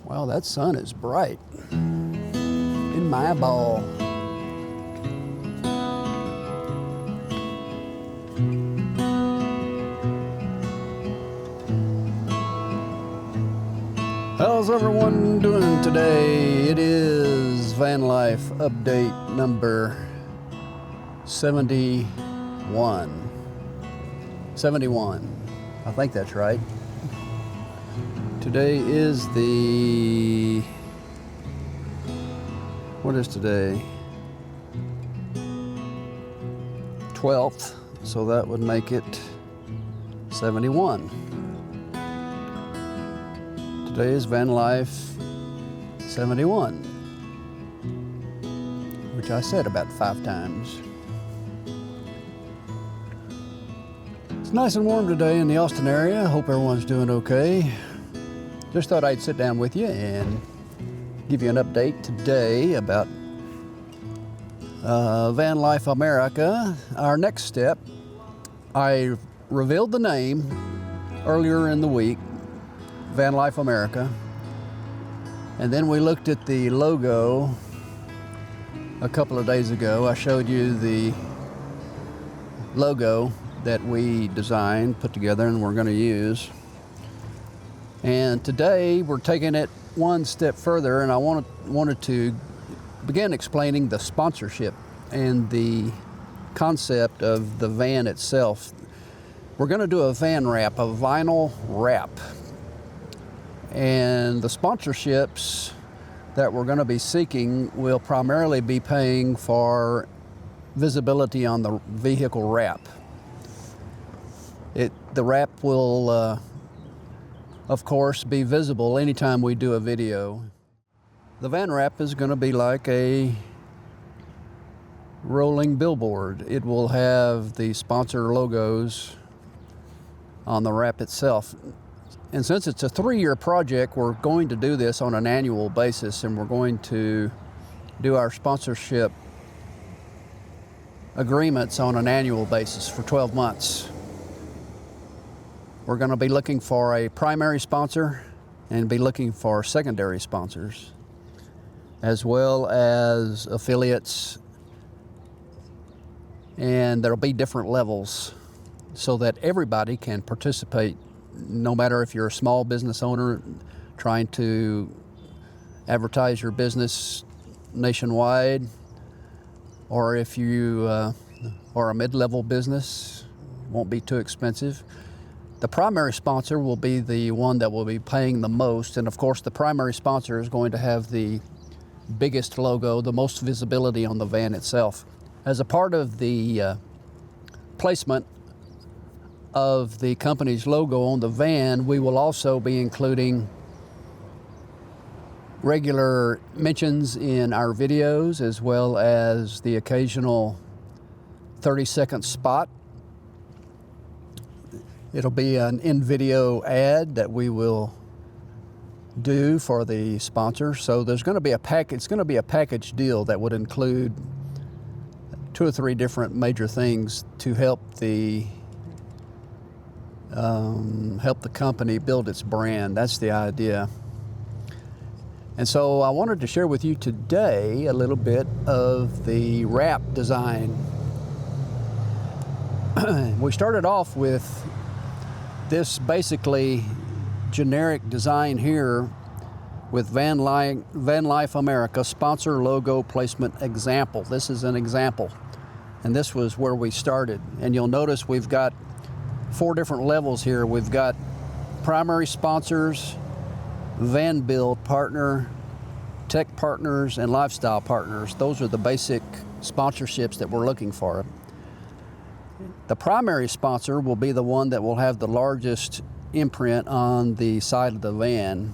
Well, that sun is bright in my ball. How's everyone doing today? It is Van Life update number 71. 71. I think that's right. Today is what is today? 12th, so that would make it 71. Today is Van Life 71, which I said about 5 times. It's nice and warm today in the Austin area. Hope everyone's doing okay. Just thought I'd sit down with you and give you an update today about Van Life America. Our next step, I revealed the name earlier in the week, Van Life America, and then we looked at the logo a couple of days ago. I showed you the logo that we designed, put together, and we're going to use. And today we're taking it one step further, and I wanted to begin explaining the sponsorship and the concept of the van itself. We're going to do a van wrap, a vinyl wrap. And the sponsorships that we're going to be seeking will primarily be paying for visibility on the vehicle wrap. The wrap will, of course, be visible anytime we do a video. The van wrap is going to be like a rolling billboard. It will have the sponsor logos on the wrap itself. And since it's a 3-year project, we're going to do this on an annual basis, and we're going to do our sponsorship agreements on an annual basis for 12 months. We're going to be looking for a primary sponsor and be looking for secondary sponsors, as well as affiliates, and there'll be different levels so that everybody can participate. No matter if you're a small business owner trying to advertise your business nationwide, or if you are a mid-level business, won't be too expensive. The primary sponsor will be the one that will be paying the most, and of course the primary sponsor is going to have the biggest logo, the most visibility on the van itself. As a part of the placement of the company's logo on the van, we will also be including regular mentions in our videos, as well as the occasional 30-second spot. It'll be an in-video ad that we will do for the sponsor. So there's going to be it's going to be a package deal that would include 2 or 3 different major things to help the company build its brand. That's the idea. And so I wanted to share with you today a little bit of the wrap design. We started off with this basically generic design here with Van Life America sponsor logo placement example. This is an example, and this was where we started. And you'll notice we've got 4 different levels here. We've got primary sponsors, van build partner, tech partners, and lifestyle partners. Those are the basic sponsorships that we're looking for. The primary sponsor will be the one that will have the largest imprint on the side of the van.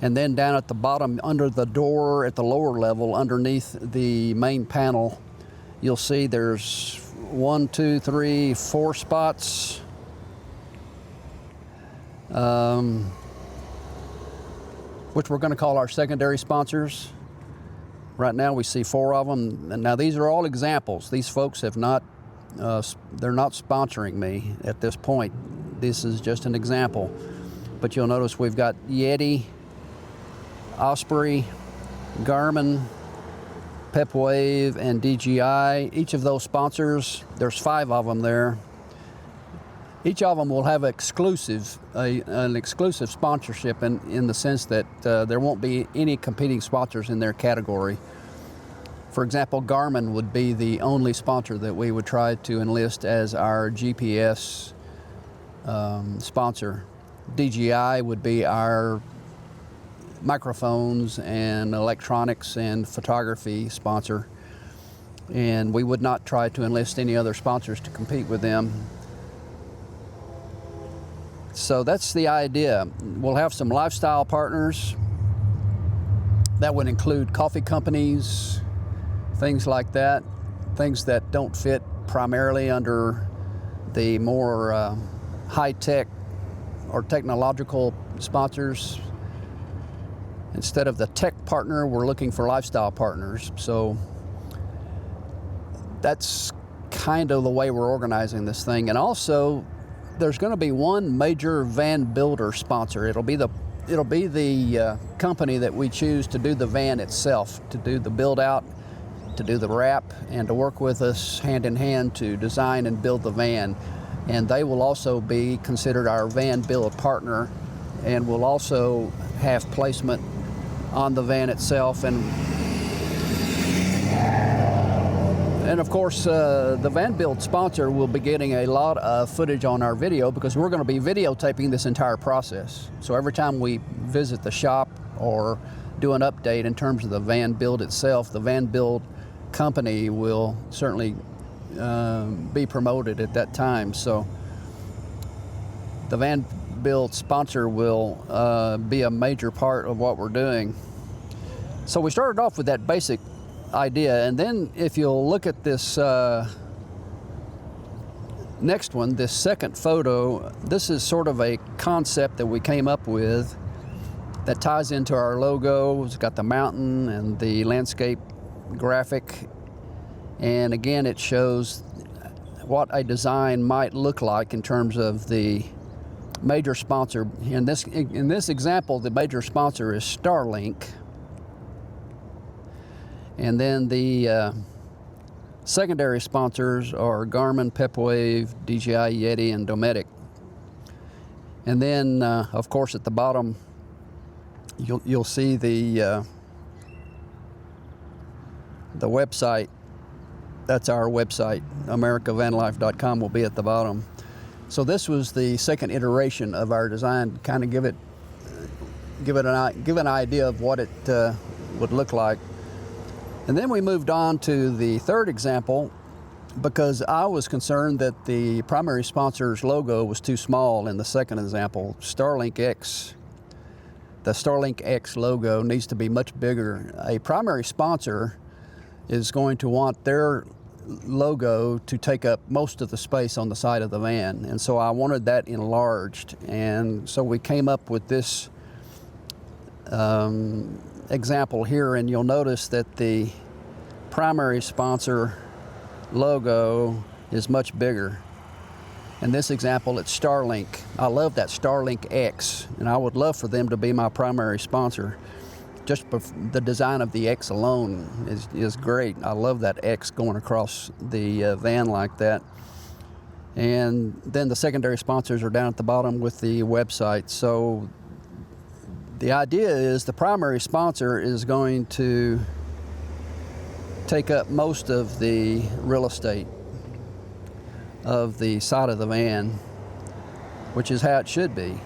And then down at the bottom, under the door at the lower level, underneath the main panel, you'll see there's 1, 2, 3, 4 spots. Which we're going to call our secondary sponsors. Right now we see 4 of them. And now these are all examples. These folks have not they're not sponsoring me at this point. This is just an example. But you'll notice we've got Yeti, Osprey, Garmin, Pepwave, and DJI. Each of those sponsors, there's 5 of them there. Each of them will have an exclusive sponsorship in the sense that there won't be any competing sponsors in their category. For example, Garmin would be the only sponsor that we would try to enlist as our GPS sponsor. DJI would be our microphones and electronics and photography sponsor. And we would not try to enlist any other sponsors to compete with them. So that's the idea. We'll have some lifestyle partners. That would include coffee companies, things like that, things that don't fit primarily under the more high-tech or technological sponsors. Instead of the tech partner, we're looking for lifestyle partners. So that's kind of the way we're organizing this thing. And also, there's going to be one major van builder sponsor. It'll be the company that we choose to do the van itself, to do the build out, to do the wrap, and to work with us hand in hand to design and build the van. And they will also be considered our van build partner, and will also have placement on the van itself. And of course, the van build sponsor will be getting a lot of footage on our video, because we're going to be videotaping this entire process. So every time we visit the shop or do an update in terms of the van build itself, the van build company will certainly be promoted at that time. So the van build sponsor will be a major part of what we're doing. So we started off with that basic idea, and then if you'll look at this next one, this second photo, this is sort of a concept that we came up with that ties into our logo. It's got the mountain and the landscape graphic, and again it shows what a design might look like in terms of the major sponsor. In this example, the major sponsor is Starlink. And then the secondary sponsors are Garmin, Pepwave, DJI, Yeti, and Dometic. And then, of course, at the bottom, you'll see the website. That's our website. AmericaVanlife.com will be at the bottom. So this was the second iteration of our design. Kind of give an idea of what it would look like. And then we moved on to the third example, because I was concerned that the primary sponsor's logo was too small in the second example, Starlink X. The Starlink X logo needs to be much bigger. A primary sponsor is going to want their logo to take up most of the space on the side of the van, and so I wanted that enlarged. And so we came up with this example here, and you'll notice that the primary sponsor logo is much bigger. In this example, it's Starlink. I love that Starlink X, and I would love for them to be my primary sponsor. Just the design of the X alone is great. I love that X going across the van like that. And then the secondary sponsors are down at the bottom with the website. So the idea is the primary sponsor is going to take up most of the real estate of the side of the van, which is how it should be.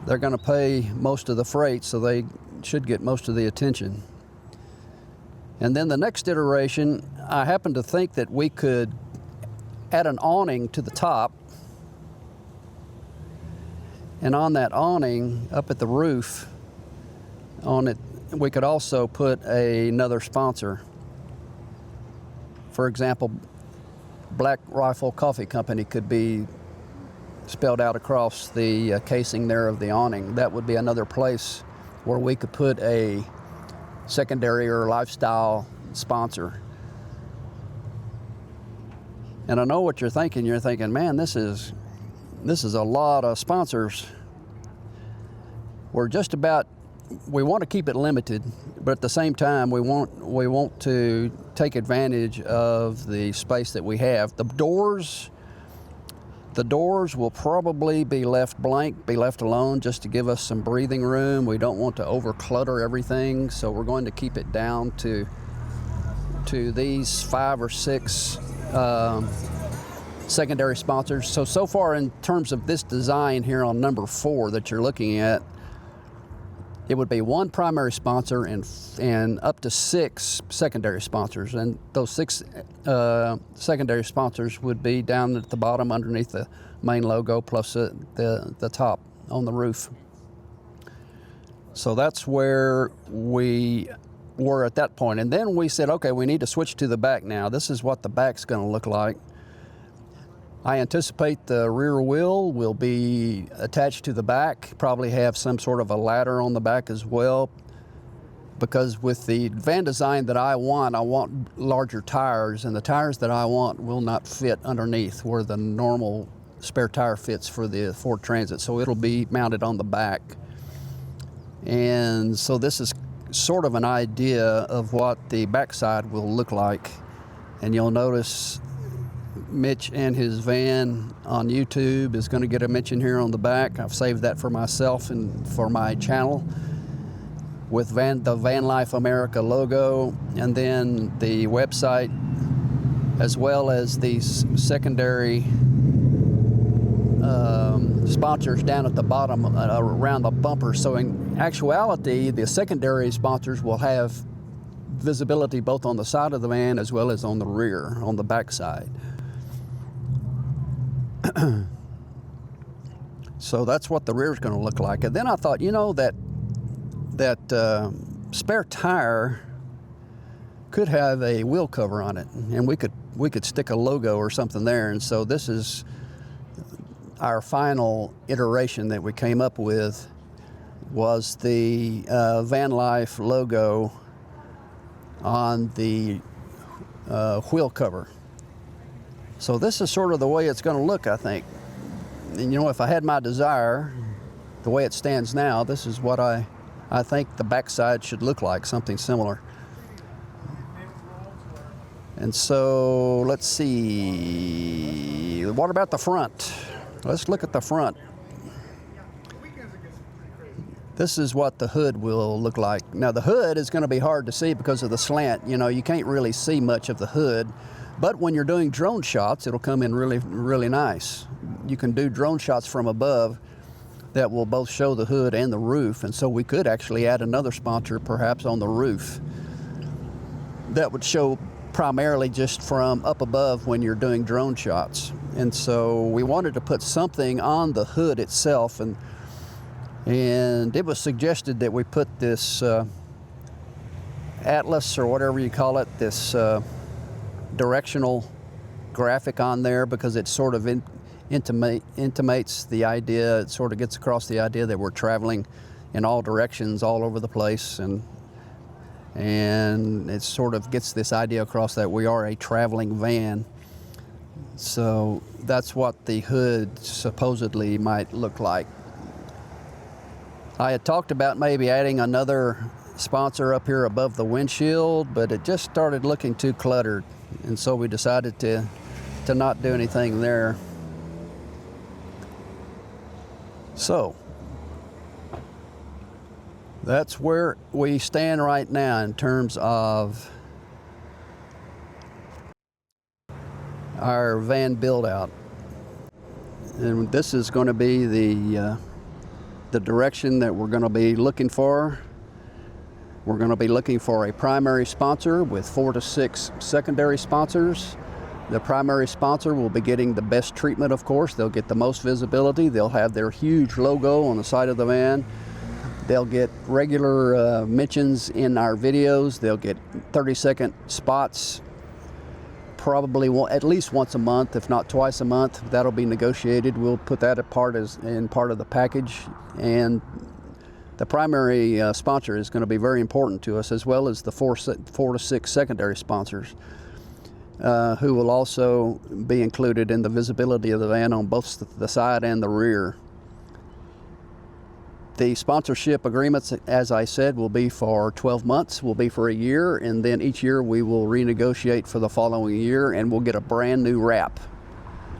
They're going to pay most of the freight, so they should get most of the attention. And then the next iteration, I happen to think that we could add an awning to the top. And on that awning, up at the roof, on it, we could also put another sponsor. For example, Black Rifle Coffee Company could be spelled out across the casing there of the awning. That would be another place where we could put a secondary or lifestyle sponsor. And I know what you're thinking. You're thinking, man, this is a lot of sponsors we're just about, we want to keep it limited, but at the same time, we want to take advantage of the space that we have. The doors will probably be left blank, be left alone, just to give us some breathing room. We don't want to over clutter everything, so we're going to keep it down to these 5 or 6 secondary sponsors. So far in terms of this design here on number 4 that you're looking at, it would be 1 primary sponsor and up to 6 secondary sponsors. And those 6 secondary sponsors would be down at the bottom underneath the main logo, plus the top on the roof. So that's where we were at that point. And then we said, okay, we need to switch to the back now. This is what the back's going to look like. I anticipate the rear wheel will be attached to the back, probably have some sort of a ladder on the back as well, because with the van design that I want larger tires, and the tires that I want will not fit underneath where the normal spare tire fits for the Ford Transit, so it'll be mounted on the back. And so this is sort of an idea of what the backside will look like. And you'll notice Mitch and his van on YouTube is going to get a mention here on the back. I've saved that for myself and for my channel with the Van Life America logo, and then the website, as well as these secondary sponsors down at the bottom around the bumper. So in actuality, the secondary sponsors will have visibility both on the side of the van as well as on the rear, on the back side. So that's what the rear is going to look like. And then I thought, you know, that spare tire could have a wheel cover on it, and we could stick a logo or something there. And so this is our final iteration that we came up with, was the Van Life logo on the wheel cover. So this is sort of the way it's going to look, I think. And you know, if I had my desire, the way it stands now, this is what I think the backside should look like, something similar. And so let's see, what about the front? Let's look at the front. This is what the hood will look like. Now the hood is going to be hard to see because of the slant. You know, you can't really see much of the hood. But when you're doing drone shots, it'll come in really, really nice. You can do drone shots from above that will both show the hood and the roof, and so we could actually add another sponsor perhaps on the roof that would show primarily just from up above when you're doing drone shots. And so we wanted to put something on the hood itself, and it was suggested that we put this atlas, or whatever you call it, this directional graphic on there, because it sort of intimates the idea, it sort of gets across the idea that we're traveling in all directions all over the place, and it sort of gets this idea across that we are a traveling van. So that's what the hood supposedly might look like. I had talked about maybe adding another sponsor up here above the windshield, but it just started looking too cluttered, and so we decided to not do anything there. So that's where we stand right now in terms of our van build out, and this is going to be the direction that we're going to be looking for. We're going to be looking for a primary sponsor with 4 to 6 secondary sponsors. The primary sponsor will be getting the best treatment, of course. They'll get the most visibility. They'll have their huge logo on the side of the van. They'll get regular mentions in our videos. They'll get 30-second spots, probably at least once a month, if not twice a month. That'll be negotiated. We'll put that part of the package. And the primary sponsor is going to be very important to us, as well as the 4 to 6 secondary sponsors, who will also be included in the visibility of the van on both the side and the rear. The sponsorship agreements, as I said, will be for 12 months, will be for a year, and then each year we will renegotiate for the following year, and we'll get a brand new wrap.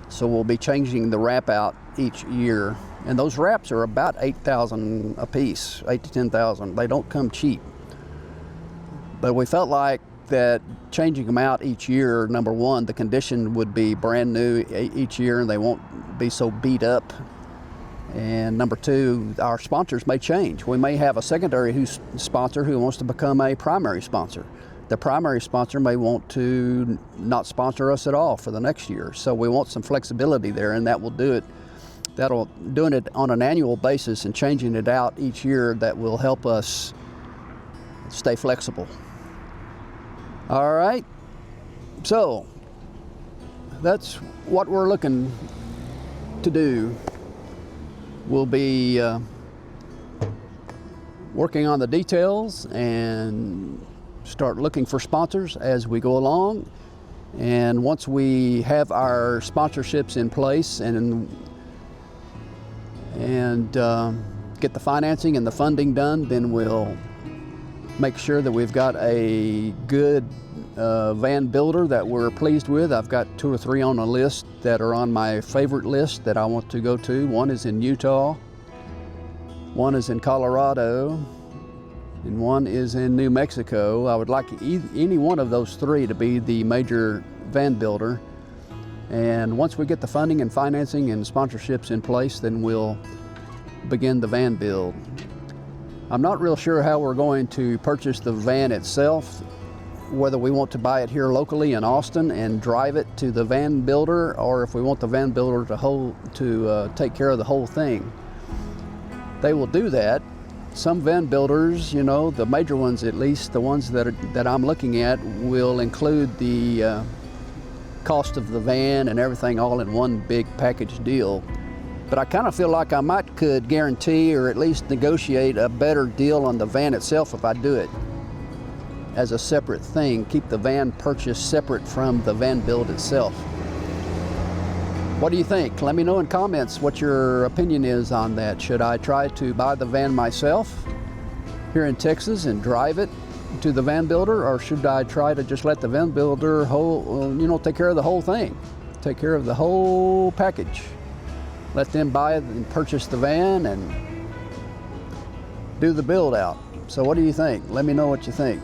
So we'll be changing the wrap out each year. And those wraps are about $8,000 a piece, $8,000 to $10,000. They don't come cheap. But we felt like that changing them out each year, number one, the condition would be brand new each year and they won't be so beat up. And number two, our sponsors may change. We may have a secondary sponsor who wants to become a primary sponsor. The primary sponsor may want to not sponsor us at all for the next year. So we want some flexibility there, and that will do it. Doing it on an annual basis and changing it out each year, that will help us stay flexible. All right, so that's what we're looking to do. We'll be working on the details and start looking for sponsors as we go along. And once we have our sponsorships in place and get the financing and the funding done, then we'll make sure that we've got a good van builder that we're pleased with. I've got 2 or 3 on a list that are on my favorite list that I want to go to. One is in Utah, one is in Colorado, and one is in New Mexico. I would like any one of those 3 to be the major van builder. And once we get the funding and financing and sponsorships in place, then we'll begin the van build. I'm not real sure how we're going to purchase the van itself, whether we want to buy it here locally in Austin and drive it to the van builder, or if we want the van builder to take care of the whole thing. They will do that. Some van builders, you know, the major ones at least, the ones that I'm looking at, will include the cost of the van and everything all in one big package deal. But I kind of feel like I could guarantee or at least negotiate a better deal on the van itself if I do it as a separate thing. Keep the van purchase separate from the van build itself. What do you think? Let me know in comments what your opinion is on that. Should I try to buy the van myself here in Texas and drive it to the van builder, or should I try to just let the van builder take care of the whole thing, take care of the whole package? Let them buy it and purchase the van and do the build out. So what do you think? Let me know what you think.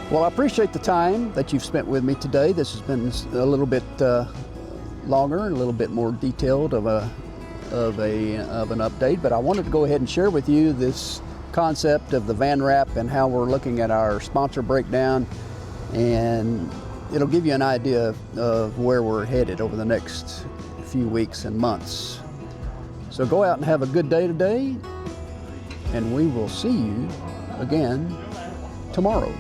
Well, I appreciate the time that you've spent with me today. This has been a little bit longer and a little bit more detailed of an update, but I wanted to go ahead and share with you this concept of the van wrap and how we're looking at our sponsor breakdown, and it'll give you an idea of where we're headed over the next few weeks and months. So go out and have a good day today, and we will see you again tomorrow.